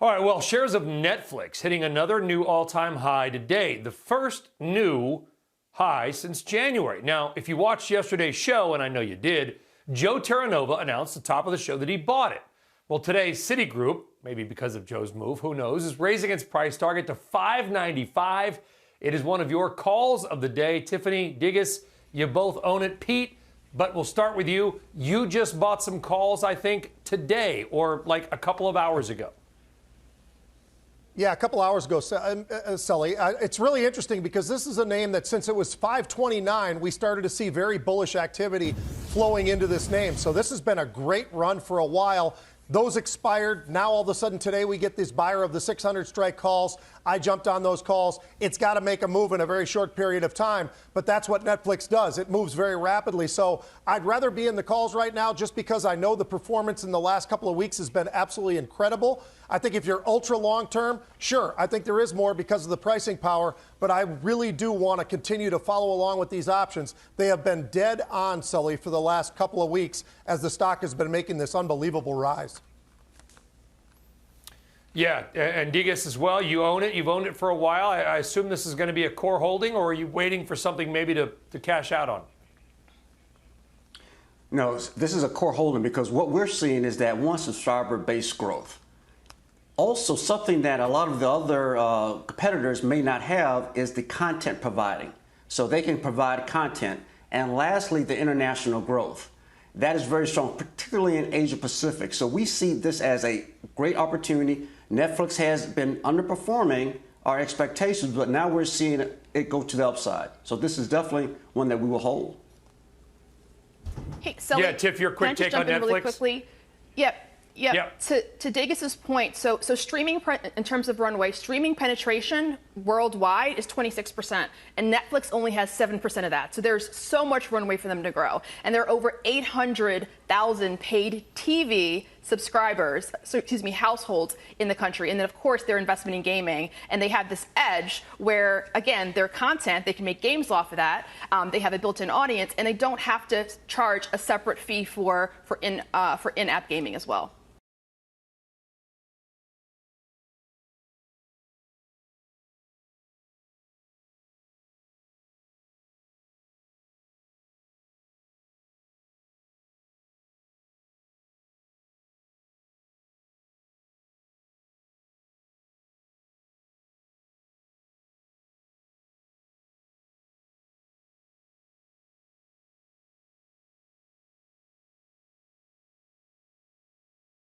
All right, well, shares of Netflix hitting another new all-time high today, the first new high since January. Now, if you watched yesterday's show, and I know you did, Joe Terranova announced at the top of the show that he bought it. Well, today, Citigroup, maybe because of Joe's move, who knows, is raising its price target to $5.95. It is one of your calls of the day. Tiffany, Diggus, you both own it. Pete, but we'll start with you. You just bought some calls, I think, today or like a couple of hours ago. Yeah, a couple hours ago, Sully. It's really interesting because this is a name that since it was 529, we started to see very bullish activity flowing into this name. So this has been a great run for a while. Those expired. Now, all of a sudden, today we get this buyer of the 600 strike calls. I jumped on those calls. It's got to make a move in a very short period of time, but that's what Netflix does. It moves very rapidly. So I'd rather be in the calls right now just because I know the performance in the last couple of weeks has been absolutely incredible. I think if you're ultra long term, sure, I think there is more because of the pricing power, but I really do want to continue to follow along with these options. They have been dead on, Sully, for the last couple of weeks as the stock has been making this unbelievable rise. Yeah, and Diggus as well. You own it. You've owned it for a while. I assume this is going to be a core holding, or are you waiting for something maybe to cash out on? No, this is a core holding because what we're seeing is that one, subscriber-based growth. Also, something that a lot of the other competitors may not have is the content providing. So they can provide content. And lastly, the international growth. That is very strong, particularly in Asia Pacific. So we see this as a great opportunity. Netflix has been underperforming our expectations, but now we're seeing it go to the upside. So this is definitely one that we will hold. Hey, Sully, yeah, Tiff, your quick take on Netflix. Really quickly? Yep. To Diggis's point, so streaming in terms of runway, streaming penetration worldwide is 26%, and Netflix only has 7% of that. So there's so much runway for them to grow. And there are over 800,000 paid TV subscribers, households in the country. And then, of course, their investment in gaming. And they have this edge where, again, their content, they can make games off of that. They have a built-in audience, and they don't have to charge a separate fee for in-app gaming as well.